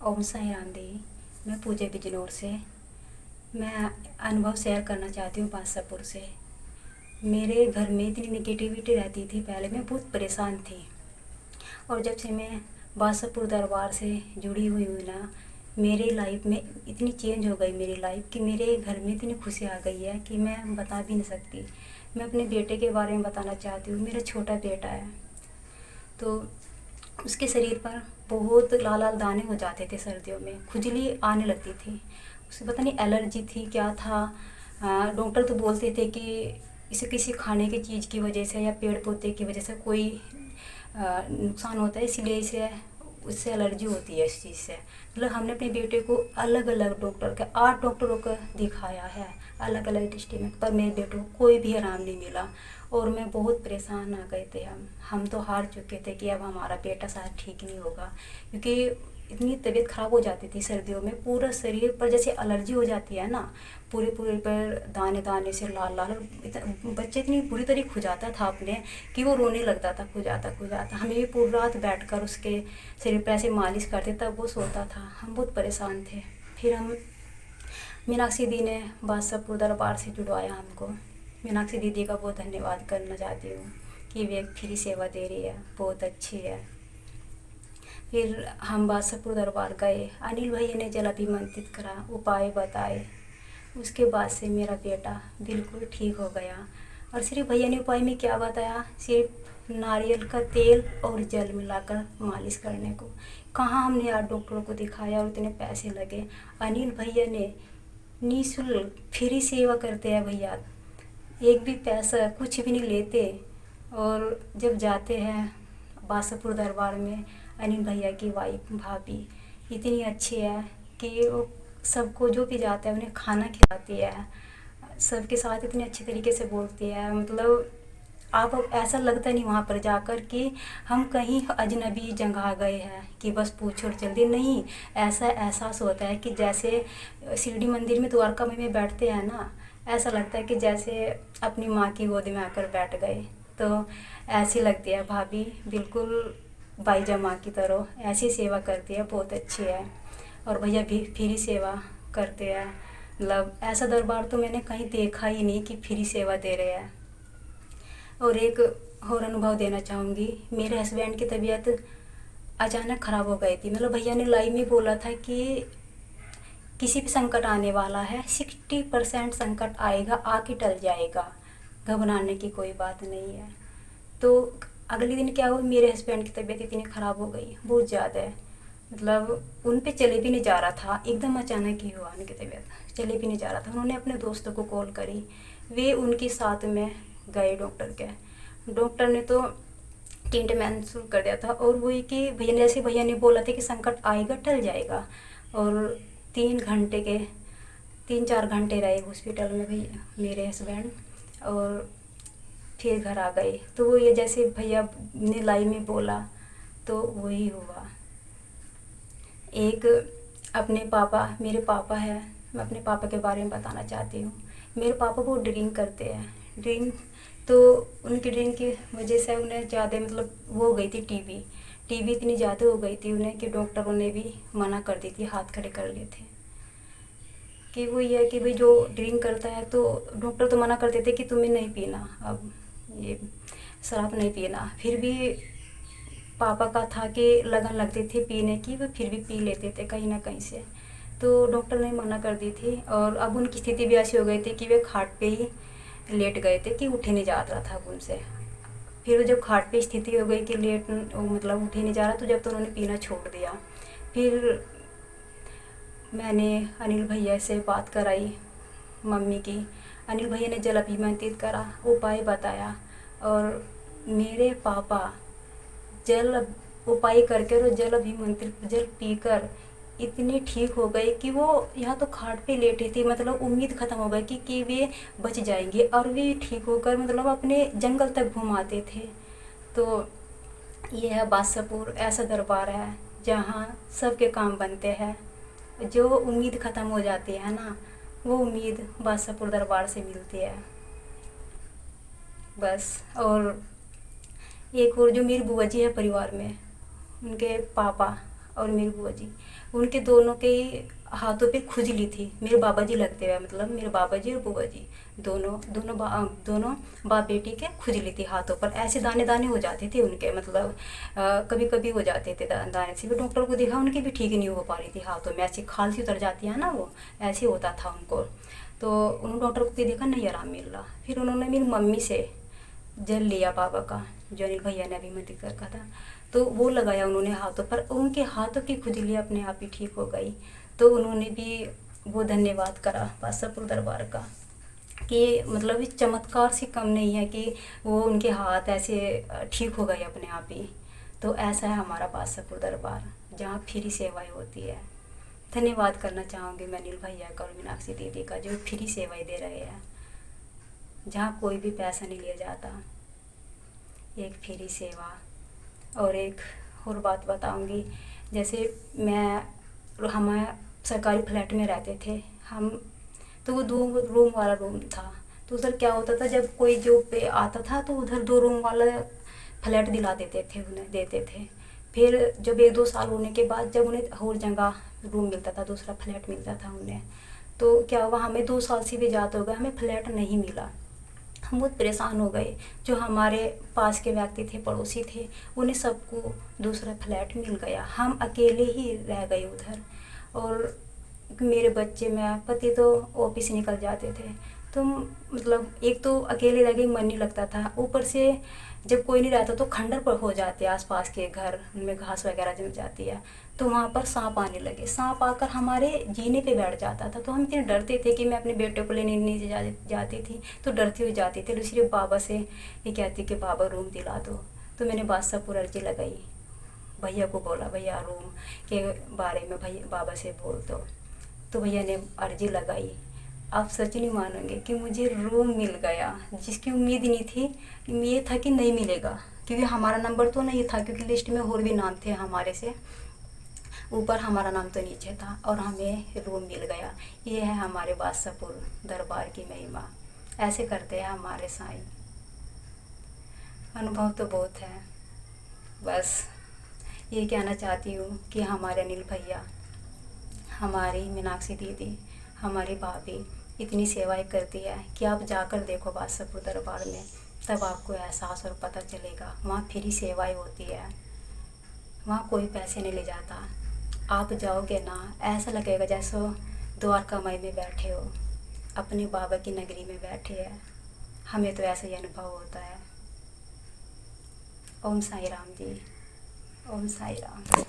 ओम साई राम दी। मैं पूजा बिजनौर से। मैं अनुभव शेयर करना चाहती हूँ बादशाहपुर से। मेरे घर में इतनी निगेटिविटी रहती थी, पहले मैं बहुत परेशान थी। और जब से मैं बादशाहपुर दरबार से जुड़ी हुई हूँ ना, मेरी लाइफ में इतनी चेंज हो गई मेरी लाइफ कि मेरे घर में इतनी खुशी आ गई है कि मैं बता भी नहीं सकती। मैं अपने बेटे के बारे में बताना चाहती हूँ। मेरा छोटा बेटा है, तो उसके शरीर पर बहुत लाल लाल दाने हो जाते थे, सर्दियों में खुजली आने लगती थी। उसे पता नहीं एलर्जी थी क्या था। डॉक्टर तो बोलते थे कि इसे किसी खाने की चीज़ की वजह से या पेड़ पौधे की वजह से कोई नुकसान होता है, इसलिए इसे उससे एलर्जी होती है इस चीज़ से। मतलब हमने अपने बेटे को अलग अलग डॉक्टर के 8 डॉक्टरों को दिखाया है, अलग अलग डिस्ट्रिक्ट में, पर मेरे बेटे को कोई भी आराम नहीं मिला। और मैं बहुत परेशान आ गए थे। हम तो हार चुके थे कि अब हमारा बेटा शायद ठीक नहीं होगा, क्योंकि इतनी तबीयत ख़राब हो जाती थी सर्दियों में। पूरा शरीर पर जैसे एलर्जी हो जाती है ना, पूरे पूरे पर दाने दाने से लाल लाल। बच्चे इतनी बुरी तरह खुजाता था अपने कि वो रोने लगता था, खुजाता खुजाता। हमें भी पूरी रात बैठकर उसके शरीर पर ऐसे मालिश करते, तब वो सोता था। हम बहुत परेशान थे। फिर हम मीनाक्षी दी ने बादशाहपुर दरबार से जुड़वाया हमको। मीनाक्षी दीदी का बहुत धन्यवाद करना चाहती हूँ कि वे एक फ्री सेवा दे रही है, बहुत अच्छी है। फिर हम बादशाहपुर दरबार गए, अनिल भैया ने जल अभिमंत्रित करा, उपाय बताए। उसके बाद से मेरा बेटा बिल्कुल ठीक हो गया। और सिर्फ भैया ने उपाय में क्या बताया, सिर्फ नारियल का तेल और जल मिलाकर मालिश करने को। कहाँ हमने 8 डॉक्टरों को दिखाया और इतने पैसे लगे। अनिल भैया ने निःशुल्क फ्री सेवा करते हैं भैया, एक भी पैसा कुछ भी नहीं लेते। और जब जाते हैं बादशाहपुर दरबार में, अनिल भैया की वाइफ भाभी इतनी अच्छी है कि वो सबको जो भी जाता है उन्हें खाना खिलाती है, सबके साथ इतने अच्छे तरीके से बोलती है। मतलब आप अब ऐसा लगता नहीं वहाँ पर जाकर कि हम कहीं अजनबी जगह गए हैं, कि बस पूछो और चल दी। नहीं, ऐसा एहसास होता है कि जैसे शिरडी मंदिर में द्वारका में बैठते हैं ना, ऐसा लगता है कि जैसे अपनी माँ की गोद में आकर बैठ गए। तो ऐसी लगती है भाभी, बिल्कुल बाईजा माँ की तरह ऐसी सेवा करती है, बहुत अच्छी है। और भैया भी फ्री सेवा करते हैं। मतलब ऐसा दरबार तो मैंने कहीं देखा ही नहीं कि फ्री सेवा दे रहे हैं। और एक और अनुभव देना चाहूँगी। मेरे हस्बैंड की तबीयत अचानक ख़राब हो गई थी। मतलब भैया ने लाइव में बोला था कि किसी भी संकट आने वाला है, 60% संकट आएगा, आके टल जाएगा, घबराने की कोई बात नहीं है। तो अगले दिन क्या हुआ, मेरे हस्बैंड की तबीयत इतनी ख़राब हो गई, बहुत ज़्यादा। मतलब उन पे चले भी नहीं जा रहा था, एकदम अचानक ही हुआ उनकी तबीयत, चले भी नहीं जा रहा था। उन्होंने अपने दोस्तों को कॉल करी, वे उनके साथ में गए डॉक्टर के। डॉक्टर ने तो ट्रीटमेंट शुरू कर दिया था। और वही कि भैया ने, जैसे भैया ने बोला था कि संकट आएगा टल जाएगा। और 3-4 घंटे रहे हॉस्पिटल में भैया मेरे हस्बैंड, और फिर घर आ गए। तो वो ये जैसे भैया ने लाइव में बोला, तो वही हुआ। एक अपने पापा, मेरे पापा है, मैं अपने पापा के बारे में बताना चाहती हूँ। मेरे पापा बहुत ड्रिंक करते हैं, ड्रिंक। तो उनकी ड्रिंक की वजह से उन्हें ज़्यादा, मतलब वो हो गई थी टीबी। टीबी इतनी ज़्यादा हो गई थी उन्हें कि डॉक्टरों ने भी मना कर दी थी, हाथ खड़े कर लिए थे। कि वो ये है कि भाई जो ड्रिंक करता है, तो डॉक्टर तो मना करते थे कि तुम्हें नहीं पीना, अब ये शराब नहीं पीना। फिर भी पापा का था कि लगन लगती थी पीने की, वो फिर भी पी लेते थे कहीं ना कहीं से। तो डॉक्टर ने मना कर दी थी। और अब उनकी स्थिति भी ऐसी हो गई थी कि वे खाट पे ही लेट गए थे, कि उठे नहीं जा रहा था अब उनसे। फिर जब खाट पे स्थिति हो गई कि लेट, मतलब उठे नहीं जा रहा, तो जब तो उन्होंने पीना छोड़ दिया। फिर मैंने अनिल भैया से बात कराई मम्मी की। अनिल भैया ने जल अभिमंत्रित करा, उपाय बताया। और मेरे पापा जल उपाय करके और जल अभिमंत्रित जल पीकर इतने ठीक हो गए कि वो यहाँ तो खाट पे लेटे थे। मतलब उम्मीद ख़त्म हो गई कि वे बच जाएंगे, और वे ठीक होकर मतलब अपने जंगल तक घुमाते थे। तो ये है बादशाहपुर, ऐसा दरबार है जहाँ सबके काम बनते हैं। जो उम्मीद ख़त्म हो जाती है ना, वो उम्मीद बादशाहपुर दरबार से मिलती है बस। और एक और जो मेरी बुआ जी है परिवार में, उनके पापा और मेरी बुआ जी, उनके दोनों के हाथों पे खुजली थी। मेरे बाबा जी लगते हुए, मतलब मेरे बाबा जी और बुआ जी दोनों बाप बेटी के खुजली थी हाथों पर। ऐसे दाने दाने हो जाते थे उनके, मतलब कभी कभी हो जाते थे दाने से भी। डॉक्टर को देखा, उनकी भी ठीक नहीं हो पा रही थी हाथों में, ऐसी खाल सी उतर जाती है ना, वो ऐसे होता था उनको। तो उन्होंने डॉक्टर को भी देखा, नहीं आराम मिल रहा। फिर उन्होंने मेरी मम्मी से जल लिया बाबा का, जो अनिल भैया ने अभी मैं जिक्र का था, तो वो लगाया उन्होंने हाथों पर। उनके हाथों की खुजली अपने आप ही ठीक हो गई। तो उन्होंने भी वो धन्यवाद करा बादशाहपुर दरबार का, कि मतलब इस चमत्कार से कम नहीं है कि वो उनके हाथ ऐसे ठीक हो गए अपने आप ही। तो ऐसा है हमारा बादशाहपुर दरबार, जहाँ फ्री सेवाएं होती है। धन्यवाद करना चाहूँगी मैं अनिल भैया का और मीनाक्षी दीदी का, जो फ्री सेवाएं दे रहे हैं, जहाँ कोई भी पैसा नहीं लिया जाता। एक फ्री सेवा। और एक और बात बताऊंगी, जैसे हम सरकारी फ्लैट में रहते थे हम, तो वो 2 रूम वाला रूम था। तो उधर क्या होता था, जब कोई जो पे आता था तो उधर 2 रूम वाला फ्लैट दिला देते थे, उन्हें देते थे। फिर जब 1-2 साल होने के बाद जब उन्हें और जगह रूम मिलता था, दूसरा फ्लैट मिलता था उन्हें, तो क्या हुआ, हमें 2 साल से भी ज़्यादा हो गया, हमें फ्लैट नहीं मिला। हम बहुत परेशान हो गए। जो हमारे पास के व्यक्ति थे, पड़ोसी थे, उन्हें सबको दूसरा फ्लैट मिल गया, हम अकेले ही रह गए उधर। और मेरे बच्चे, मैं पति तो ऑफिस निकल जाते थे, तो मतलब एक तो अकेले रह गई, मन नहीं लगता था। ऊपर से जब कोई नहीं रहता तो खंडर पर हो जाते हैं आसपास के घर, उनमें घास वगैरह जम जाती है, तो वहाँ पर सांप आने लगे। सांप आकर हमारे जीने पे बैठ जाता था। तो हम इतने डरते थे कि मैं अपने बेटे को लेने नीचे जाती थी, तो डरती हुई जाती थी। दूसरे बाबा से ये कहती कि बाबा रूम दिला दो। तो मैंने बादशाहपुर अर्जी लगाई, भैया को बोला, भैया रूम के बारे में भैया बाबा से बोल दो। तो भैया ने अर्जी लगाई। आप सच नहीं मानोगे कि मुझे रूम मिल गया, जिसकी उम्मीद नहीं थी। ये था कि नहीं मिलेगा, क्योंकि हमारा नंबर तो नहीं था, क्योंकि लिस्ट में और भी नाम थे हमारे से ऊपर, हमारा नाम तो नीचे था, और हमें रूम मिल गया। ये है हमारे बादशाहपुर दरबार की महिमा। ऐसे करते हैं हमारे साईं। अनुभव तो बहुत है। बस ये कहना चाहती हूँ कि हमारे अनिल भैया, हमारी मीनाक्षी दीदी, हमारी भाभी इतनी सेवाएं करती है कि आप जाकर देखो बादशाहपुर दरबार में, तब आपको एहसास और पता चलेगा। वहाँ फ्री सेवाएं होती है, वहाँ कोई पैसे नहीं ले जाता। आप जाओगे ना, ऐसा लगेगा जैसे द्वारका माई में बैठे हो, अपने बाबा की नगरी में बैठे हैं। हमें तो ऐसा ही अनुभव होता है। ओम साई राम जी, ओम साई राम।